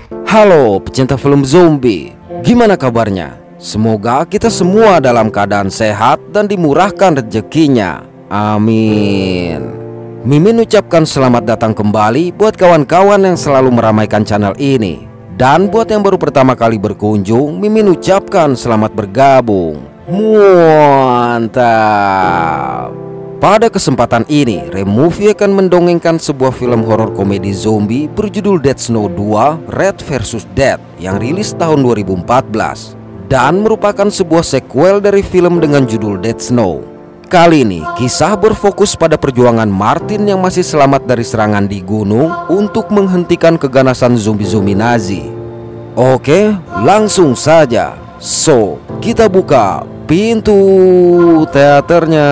Halo pecinta film zombie, gimana kabarnya? Semoga kita semua dalam keadaan sehat dan dimurahkan rezekinya. Amin. Mimin ucapkan selamat datang kembali buat kawan-kawan yang selalu meramaikan channel ini. Dan buat yang baru pertama kali berkunjung, Mimin ucapkan selamat bergabung. Mantap. Pada kesempatan ini, Removie akan mendongengkan sebuah film horor komedi zombie berjudul Dead Snow 2 Red vs Dead yang rilis tahun 2014 dan merupakan sebuah sequel dari film dengan judul Dead Snow. Kali ini, kisah berfokus pada perjuangan Martin yang masih selamat dari serangan di gunung untuk menghentikan keganasan zombie-zombie Nazi. Oke, langsung saja. So, kita buka pintu teaternya.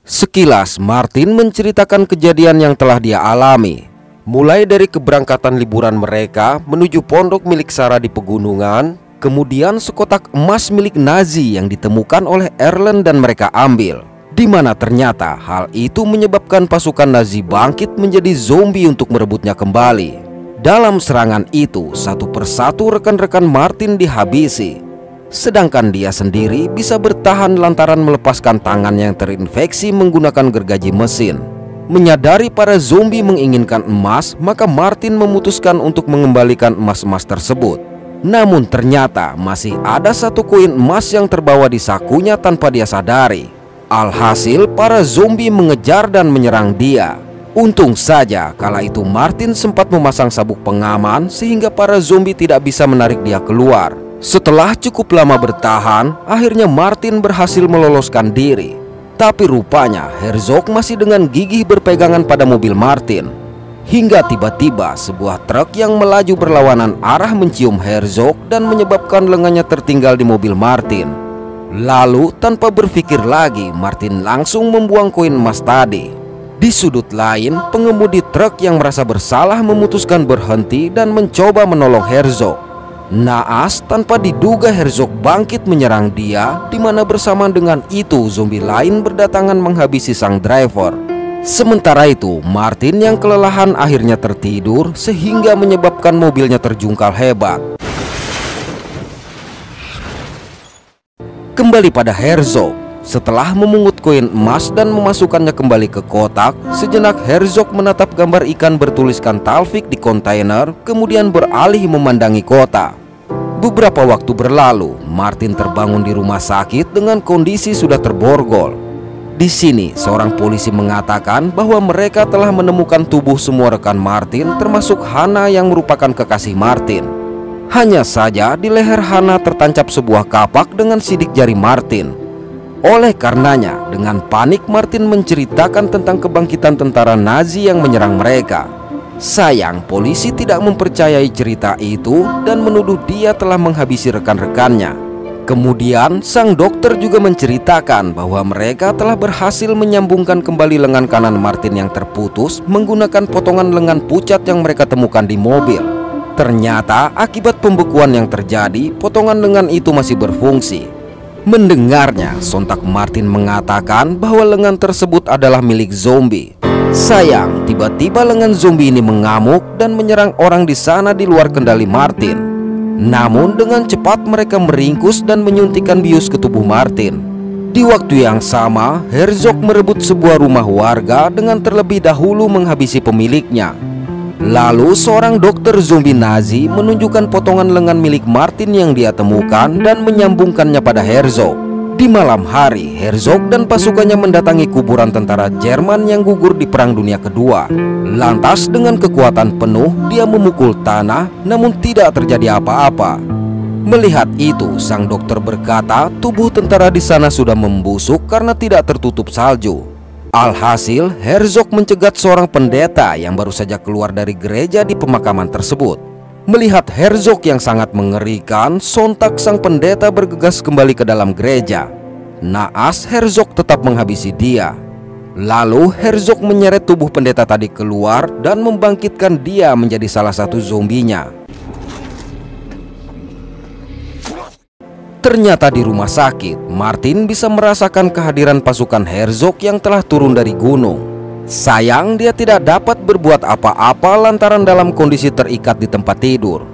Sekilas Martin menceritakan kejadian yang telah dia alami, mulai dari keberangkatan liburan mereka menuju pondok milik Sarah di pegunungan, kemudian sekotak emas milik Nazi yang ditemukan oleh Erlen dan mereka ambil, di mana ternyata hal itu menyebabkan pasukan Nazi bangkit menjadi zombie untuk merebutnya kembali. Dalam serangan itu, satu persatu rekan-rekan Martin dihabisi, sedangkan dia sendiri bisa bertahan lantaran melepaskan tangan yang terinfeksi menggunakan gergaji mesin. Menyadari para zombie menginginkan emas, maka Martin memutuskan untuk mengembalikan emas-emas tersebut. Namun ternyata masih ada satu koin emas yang terbawa di sakunya tanpa dia sadari. Alhasil para zombie mengejar dan menyerang dia. Untung saja kala itu Martin sempat memasang sabuk pengaman sehingga para zombie tidak bisa menarik dia keluar. Setelah cukup lama bertahan, akhirnya Martin berhasil meloloskan diri. Tapi rupanya Herzog masih dengan gigih berpegangan pada mobil Martin. Hingga tiba-tiba sebuah truk yang melaju berlawanan arah mencium Herzog dan menyebabkan lengannya tertinggal di mobil Martin. Lalu tanpa berpikir lagi, Martin langsung membuang koin emas tadi. Di sudut lain, pengemudi truk yang merasa bersalah memutuskan berhenti dan mencoba menolong Herzog. Naas, tanpa diduga Herzog bangkit menyerang dia, di mana bersamaan dengan itu zombie lain berdatangan menghabisi sang driver. Sementara itu, Martin yang kelelahan akhirnya tertidur sehingga menyebabkan mobilnya terjungkal hebat. Kembali pada Herzog, setelah memungut koin emas dan memasukkannya kembali ke kotak, sejenak Herzog menatap gambar ikan bertuliskan Talvik di kontainer, kemudian beralih memandangi kota. Beberapa waktu berlalu, Martin terbangun di rumah sakit dengan kondisi sudah terborgol. Di sini, seorang polisi mengatakan bahwa mereka telah menemukan tubuh semua rekan Martin, termasuk Hannah yang merupakan kekasih Martin. Hanya saja di leher Hannah tertancap sebuah kapak dengan sidik jari Martin. Oleh karenanya, dengan panik Martin menceritakan tentang kebangkitan tentara Nazi yang menyerang mereka. Sayang, polisi tidak mempercayai cerita itu dan menuduh dia telah menghabisi rekan-rekannya. Kemudian, sang dokter juga menceritakan bahwa mereka telah berhasil menyambungkan kembali lengan kanan Martin yang terputus menggunakan potongan lengan pucat yang mereka temukan di mobil. Ternyata, akibat pembekuan yang terjadi, potongan lengan itu masih berfungsi. Mendengarnya, sontak Martin mengatakan bahwa lengan tersebut adalah milik zombie. Sayang, tiba-tiba lengan zombie ini mengamuk dan menyerang orang di sana di luar kendali Martin. Namun dengan cepat mereka meringkus dan menyuntikkan bius ke tubuh Martin. Di waktu yang sama, Herzog merebut sebuah rumah warga dengan terlebih dahulu menghabisi pemiliknya. Lalu seorang dokter zombie Nazi menunjukkan potongan lengan milik Martin yang dia temukan dan menyambungkannya pada Herzog. Di malam hari, Herzog dan pasukannya mendatangi kuburan tentara Jerman yang gugur di Perang Dunia Kedua. Lantas dengan kekuatan penuh, dia memukul tanah, namun tidak terjadi apa-apa. Melihat itu, sang dokter berkata tubuh tentara di sana sudah membusuk karena tidak tertutup salju. Alhasil, Herzog mencegat seorang pendeta yang baru saja keluar dari gereja di pemakaman tersebut. Melihat Herzog yang sangat mengerikan, sontak sang pendeta bergegas kembali ke dalam gereja. Naas, Herzog tetap menghabisi dia. Lalu Herzog menyeret tubuh pendeta tadi keluar dan membangkitkan dia menjadi salah satu zombinya. Ternyata di rumah sakit, Martin bisa merasakan kehadiran pasukan Herzog yang telah turun dari gunung. Sayang, dia tidak dapat berbuat apa-apa lantaran dalam kondisi terikat di tempat tidur.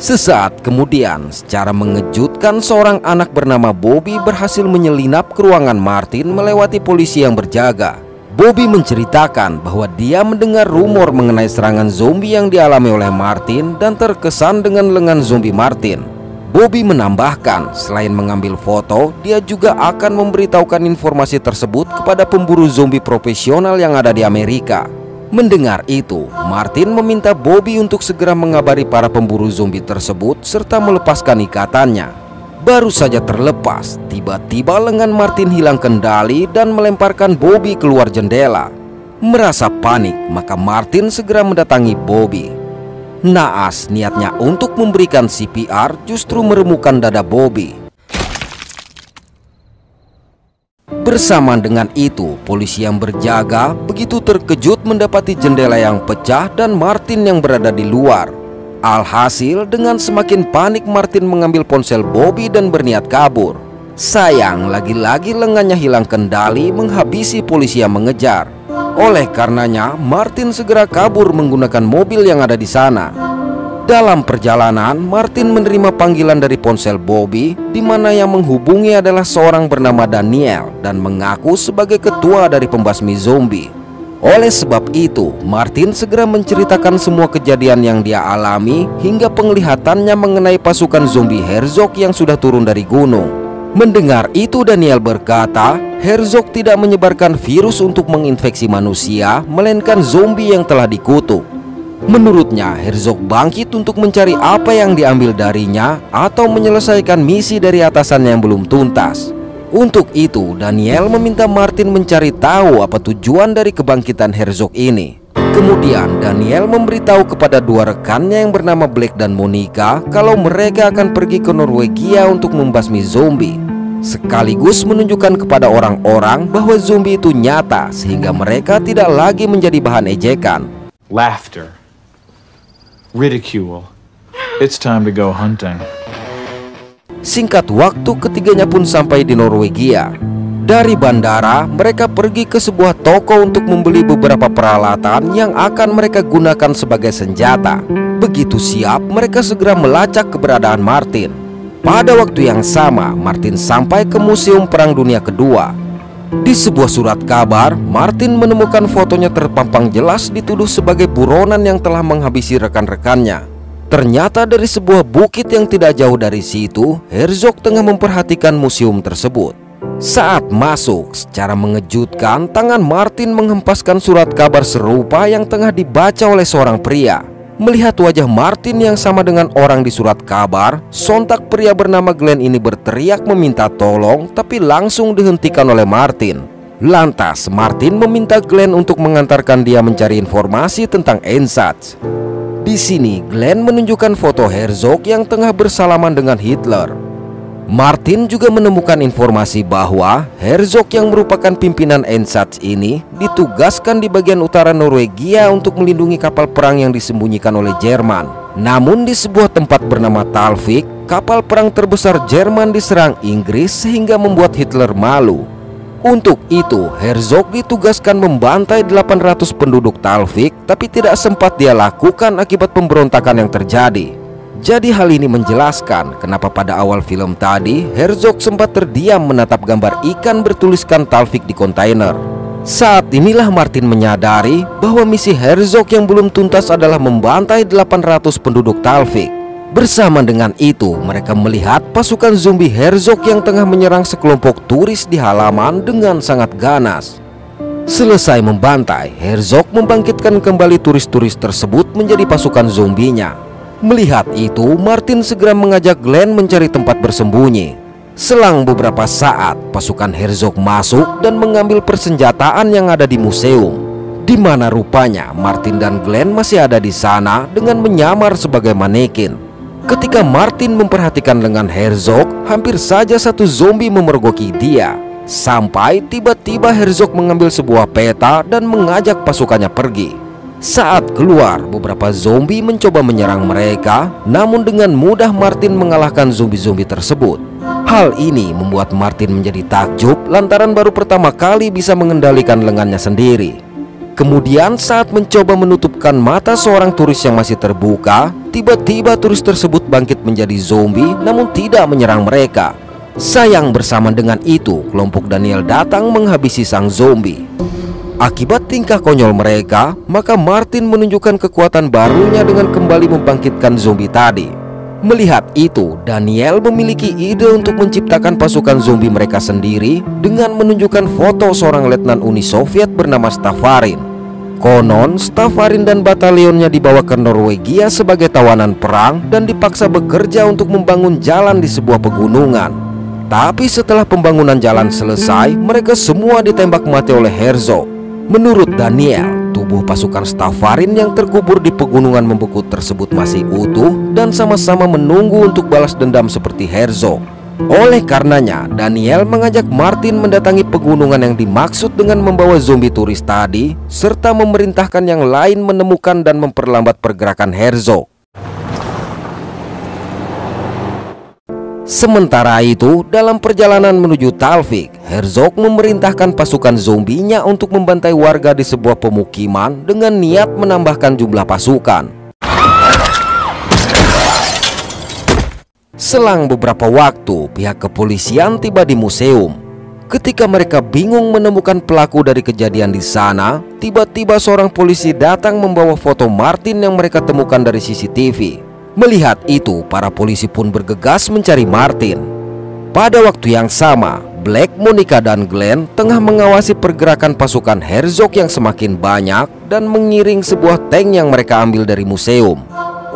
Sesaat kemudian, secara mengejutkan seorang anak bernama Bobby berhasil menyelinap ke ruangan Martin melewati polisi yang berjaga. Bobby menceritakan bahwa dia mendengar rumor mengenai serangan zombie yang dialami oleh Martin dan terkesan dengan lengan zombie Martin. Bobby menambahkan, selain mengambil foto, dia juga akan memberitahukan informasi tersebut kepada pemburu zombie profesional yang ada di Amerika. Mendengar itu, Martin meminta Bobby untuk segera mengabari para pemburu zombie tersebut serta melepaskan ikatannya. Baru saja terlepas, tiba-tiba lengan Martin hilang kendali dan melemparkan Bobby keluar jendela. Merasa panik, maka Martin segera mendatangi Bobby. Naas niatnya untuk memberikan CPR justru meremukkan dada Bobby. Bersamaan dengan itu, polisi yang berjaga begitu terkejut mendapati jendela yang pecah dan Martin yang berada di luar. Alhasil, dengan semakin panik Martin mengambil ponsel Bobby dan berniat kabur. Sayang, lagi-lagi lengannya hilang kendali menghabisi polisi yang mengejar. Oleh karenanya, Martin segera kabur menggunakan mobil yang ada di sana. Dalam perjalanan, Martin menerima panggilan dari ponsel Bobby, di mana yang menghubungi adalah seorang bernama Daniel dan mengaku sebagai ketua dari pembasmi zombie. Oleh sebab itu, Martin segera menceritakan semua kejadian yang dia alami hingga penglihatannya mengenai pasukan zombie Herzog yang sudah turun dari gunung. Mendengar itu, Daniel berkata, Herzog tidak menyebarkan virus untuk menginfeksi manusia, melainkan zombie yang telah dikutuk. Menurutnya, Herzog bangkit untuk mencari apa yang diambil darinya atau menyelesaikan misi dari atasannya yang belum tuntas. Untuk itu, Daniel meminta Martin mencari tahu apa tujuan dari kebangkitan Herzog ini. Kemudian, Daniel memberitahu kepada dua rekannya yang bernama Black dan Monica kalau mereka akan pergi ke Norwegia untuk membasmi zombie, sekaligus menunjukkan kepada orang-orang bahwa zombie itu nyata sehingga mereka tidak lagi menjadi bahan ejekan. Laughter. Ridicule. It's time to go hunting. Singkat waktu, ketiganya pun sampai di Norwegia. Dari bandara, mereka pergi ke sebuah toko untuk membeli beberapa peralatan yang akan mereka gunakan sebagai senjata. Begitu siap, mereka segera melacak keberadaan Martin. Pada waktu yang sama, Martin sampai ke Museum Perang Dunia Kedua. Di sebuah surat kabar, Martin menemukan fotonya terpampang jelas dituduh sebagai buronan yang telah menghabisi rekan-rekannya. Ternyata dari sebuah bukit yang tidak jauh dari situ, Herzog tengah memperhatikan museum tersebut. Saat masuk, secara mengejutkan, tangan Martin menghempaskan surat kabar serupa yang tengah dibaca oleh seorang pria. Melihat wajah Martin yang sama dengan orang di surat kabar, sontak pria bernama Glenn ini berteriak meminta tolong, tapi langsung dihentikan oleh Martin. Lantas, Martin meminta Glenn untuk mengantarkan dia mencari informasi tentang Einsatz. Di sini, Glenn menunjukkan foto Herzog yang tengah bersalaman dengan Hitler. Martin juga menemukan informasi bahwa Herzog yang merupakan pimpinan Einsatz ini ditugaskan di bagian utara Norwegia untuk melindungi kapal perang yang disembunyikan oleh Jerman. Namun di sebuah tempat bernama Talvik, kapal perang terbesar Jerman diserang Inggris sehingga membuat Hitler malu. Untuk itu, Herzog ditugaskan membantai 800 penduduk Talvik, tapi tidak sempat dia lakukan akibat pemberontakan yang terjadi. Jadi hal ini menjelaskan kenapa pada awal film tadi Herzog sempat terdiam menatap gambar ikan bertuliskan Talvik di kontainer. Saat inilah Martin menyadari bahwa misi Herzog yang belum tuntas adalah membantai 800 penduduk Talvik. Bersama dengan itu, mereka melihat pasukan zombie Herzog yang tengah menyerang sekelompok turis di halaman dengan sangat ganas. Selesai membantai, Herzog membangkitkan kembali turis-turis tersebut menjadi pasukan zombinya. Melihat itu, Martin segera mengajak Glenn mencari tempat bersembunyi. Selang beberapa saat, pasukan Herzog masuk dan mengambil persenjataan yang ada di museum, di mana rupanya Martin dan Glenn masih ada di sana dengan menyamar sebagai manekin. Ketika Martin memperhatikan lengan Herzog, hampir saja satu zombie memergoki dia. Sampai tiba-tiba Herzog mengambil sebuah peta dan mengajak pasukannya pergi. Saat keluar, beberapa zombie mencoba menyerang mereka, namun dengan mudah Martin mengalahkan zombie-zombie tersebut. Hal ini membuat Martin menjadi takjub lantaran baru pertama kali bisa mengendalikan lengannya sendiri. Kemudian saat mencoba menutupkan mata seorang turis yang masih terbuka, tiba-tiba turis tersebut bangkit menjadi zombie namun tidak menyerang mereka. Sayang bersama dengan itu, kelompok Daniel datang menghabisi sang zombie. Akibat tingkah konyol mereka, maka Martin menunjukkan kekuatan barunya dengan kembali membangkitkan zombie tadi. Melihat itu, Daniel memiliki ide untuk menciptakan pasukan zombie mereka sendiri dengan menunjukkan foto seorang letnan Uni Soviet bernama Stavarin. Konon, Stavarin dan batalionnya dibawa ke Norwegia sebagai tawanan perang dan dipaksa bekerja untuk membangun jalan di sebuah pegunungan. Tapi setelah pembangunan jalan selesai, mereka semua ditembak mati oleh Herzog. Menurut Daniel, tubuh pasukan Stavarin yang terkubur di pegunungan membeku tersebut masih utuh dan sama-sama menunggu untuk balas dendam seperti Herzog. Oleh karenanya, Daniel mengajak Martin mendatangi pegunungan yang dimaksud dengan membawa zombie turis tadi, serta memerintahkan yang lain menemukan dan memperlambat pergerakan Herzog. Sementara itu, dalam perjalanan menuju Talvik, Herzog memerintahkan pasukan zombinya untuk membantai warga di sebuah pemukiman dengan niat menambahkan jumlah pasukan. Selang beberapa waktu, pihak kepolisian tiba di museum. Ketika mereka bingung menemukan pelaku dari kejadian di sana, tiba-tiba seorang polisi datang membawa foto Martin yang mereka temukan dari CCTV. Melihat itu, para polisi pun bergegas mencari Martin. Pada waktu yang sama, Black, Monica, dan Glenn tengah mengawasi pergerakan pasukan Herzog yang semakin banyak dan mengiring sebuah tank yang mereka ambil dari museum.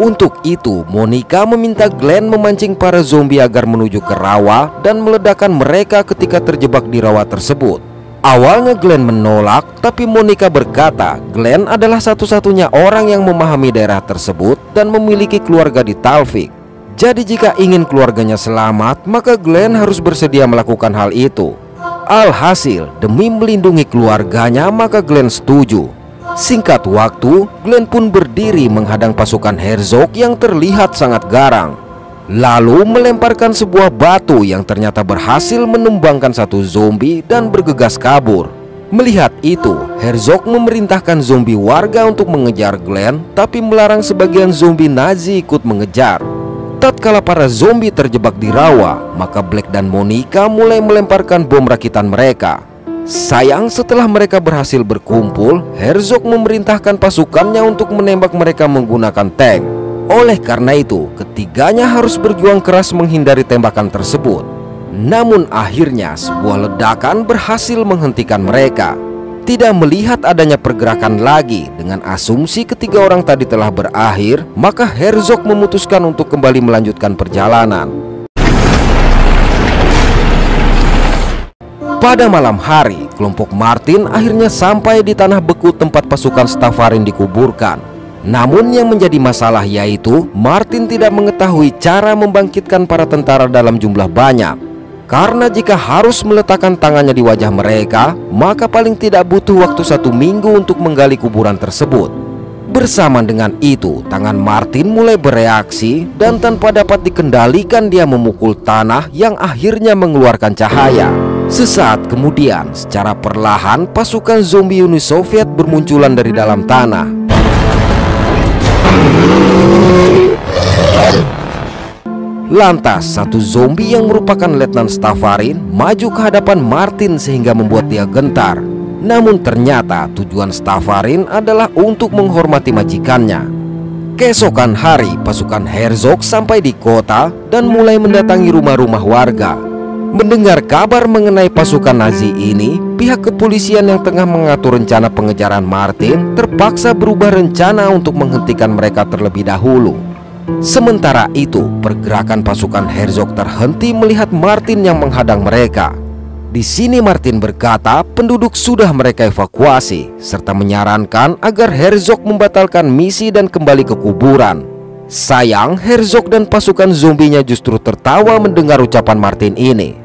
Untuk itu, Monica meminta Glenn memancing para zombie agar menuju ke rawa dan meledakkan mereka ketika terjebak di rawa tersebut. Awalnya Glenn menolak, tapi Monica berkata Glenn adalah satu-satunya orang yang memahami daerah tersebut dan memiliki keluarga di Talvik. Jadi jika ingin keluarganya selamat, maka Glenn harus bersedia melakukan hal itu. Alhasil, demi melindungi keluarganya, maka Glenn setuju. Singkat waktu, Glenn pun berdiri menghadang pasukan Herzog yang terlihat sangat garang, lalu melemparkan sebuah batu yang ternyata berhasil menumbangkan satu zombie dan bergegas kabur. Melihat itu, Herzog memerintahkan zombie warga untuk mengejar Glenn, tapi melarang sebagian zombie Nazi ikut mengejar. Tatkala para zombie terjebak di rawa, maka Black dan Monica mulai melemparkan bom rakitan mereka. Sayang, setelah mereka berhasil berkumpul, Herzog memerintahkan pasukannya untuk menembak mereka menggunakan tank. Oleh karena itu, ketiganya harus berjuang keras menghindari tembakan tersebut. Namun akhirnya sebuah ledakan berhasil menghentikan mereka. Tidak melihat adanya pergerakan lagi, dengan asumsi ketiga orang tadi telah berakhir, maka Herzog memutuskan untuk kembali melanjutkan perjalanan. Pada malam hari, kelompok Martin akhirnya sampai di tanah beku tempat pasukan Stavarin dikuburkan. Namun yang menjadi masalah yaitu Martin tidak mengetahui cara membangkitkan para tentara dalam jumlah banyak. Karena jika harus meletakkan tangannya di wajah mereka, maka paling tidak butuh waktu 1 minggu untuk menggali kuburan tersebut. Bersama dengan itu, tangan Martin mulai bereaksi dan tanpa dapat dikendalikan dia memukul tanah yang akhirnya mengeluarkan cahaya. Sesaat kemudian, secara perlahan pasukan zombie Uni Soviet bermunculan dari dalam tanah. Lantas, satu zombie yang merupakan Letnan Stavarin maju ke hadapan Martin sehingga membuat dia gentar. Namun ternyata tujuan Stavarin adalah untuk menghormati majikannya. Keesokan hari, pasukan Herzog sampai di kota dan mulai mendatangi rumah-rumah warga. Mendengar kabar mengenai pasukan Nazi ini, pihak kepolisian yang tengah mengatur rencana pengejaran Martin terpaksa berubah rencana untuk menghentikan mereka terlebih dahulu. Sementara itu, pergerakan pasukan Herzog terhenti melihat Martin yang menghadang mereka. Di sini Martin berkata penduduk sudah mereka evakuasi, serta menyarankan agar Herzog membatalkan misi dan kembali ke kuburan. Sayang, Herzog dan pasukan zombinya justru tertawa mendengar ucapan Martin ini.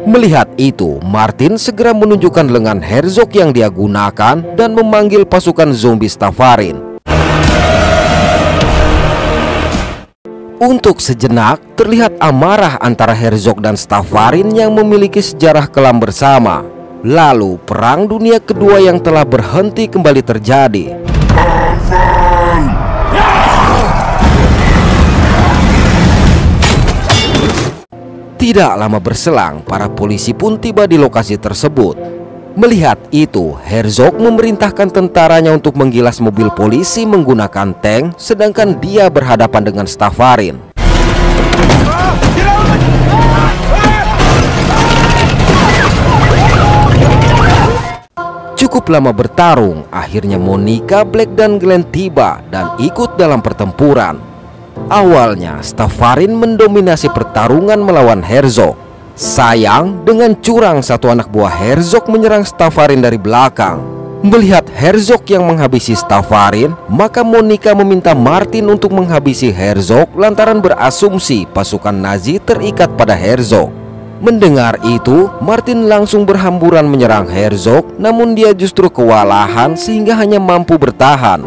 Melihat itu, Martin segera menunjukkan lengan Herzog yang dia gunakan dan memanggil pasukan zombie Stavarin. Untuk sejenak, terlihat amarah antara Herzog dan Stavarin yang memiliki sejarah kelam bersama. Lalu Perang Dunia Kedua yang telah berhenti kembali terjadi. Tidak lama berselang, para polisi pun tiba di lokasi tersebut. Melihat itu, Herzog memerintahkan tentaranya untuk menggilas mobil polisi menggunakan tank, sedangkan dia berhadapan dengan Stavarin. Cukup lama bertarung, akhirnya Monica, Black, dan Glenn tiba dan ikut dalam pertempuran. Awalnya, Stavarin mendominasi pertarungan melawan Herzog. Sayang, dengan curang satu anak buah Herzog menyerang Stavarin dari belakang. Melihat Herzog yang menghabisi Stavarin, maka Monica meminta Martin untuk menghabisi Herzog lantaran berasumsi pasukan Nazi terikat pada Herzog. Mendengar itu, Martin langsung berhamburan menyerang Herzog, namun dia justru kewalahan sehingga hanya mampu bertahan.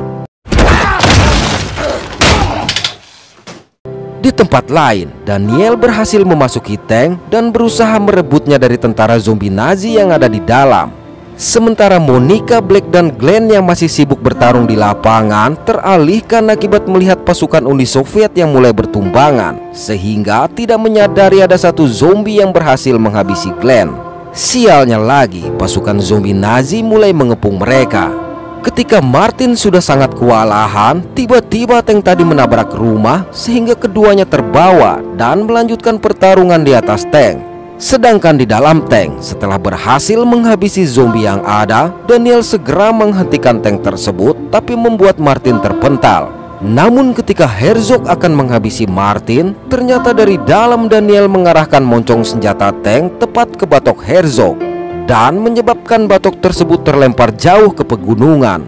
Di tempat lain, Daniel berhasil memasuki tank dan berusaha merebutnya dari tentara zombie Nazi yang ada di dalam. Sementara Monica, Black, dan Glenn yang masih sibuk bertarung di lapangan teralihkan akibat melihat pasukan Uni Soviet yang mulai bertumbangan, sehingga tidak menyadari ada satu zombie yang berhasil menghabisi Glenn. Sialnya lagi, pasukan zombie Nazi mulai mengepung mereka. Ketika Martin sudah sangat kewalahan, tiba-tiba tank tadi menabrak rumah sehingga keduanya terbawa dan melanjutkan pertarungan di atas tank. Sedangkan di dalam tank, setelah berhasil menghabisi zombie yang ada, Daniel segera menghentikan tank tersebut tapi membuat Martin terpental. Namun ketika Herzog akan menghabisi Martin, ternyata dari dalam Daniel mengarahkan moncong senjata tank tepat ke batok Herzog dan menyebabkan batok tersebut terlempar jauh ke pegunungan.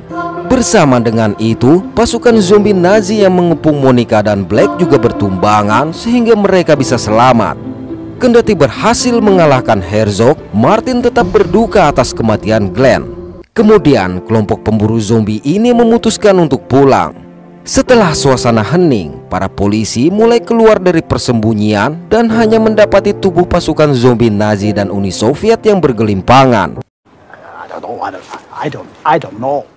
Bersama dengan itu, pasukan zombie Nazi yang mengepung Monica dan Black juga bertumbangan sehingga mereka bisa selamat. Kendati berhasil mengalahkan Herzog, Martin tetap berduka atas kematian Glenn. Kemudian kelompok pemburu zombie ini memutuskan untuk pulang. Setelah suasana hening, para polisi mulai keluar dari persembunyian dan hanya mendapati tubuh pasukan zombie Nazi dan Uni Soviet yang bergelimpangan. I don't know.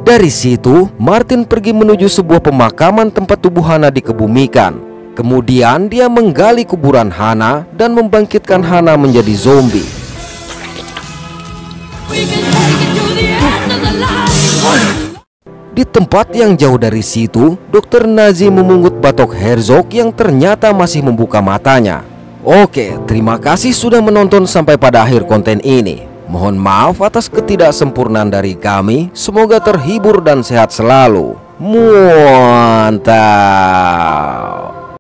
Dari situ, Martin pergi menuju sebuah pemakaman tempat tubuh Hana dikebumikan. Kemudian dia menggali kuburan Hana dan membangkitkan Hana menjadi zombie. Di tempat yang jauh dari situ, dokter Nazi memungut batok Herzog yang ternyata masih membuka matanya. Oke, terima kasih sudah menonton sampai pada akhir konten ini. Mohon maaf atas ketidaksempurnaan dari kami. Semoga terhibur dan sehat selalu. Mantap.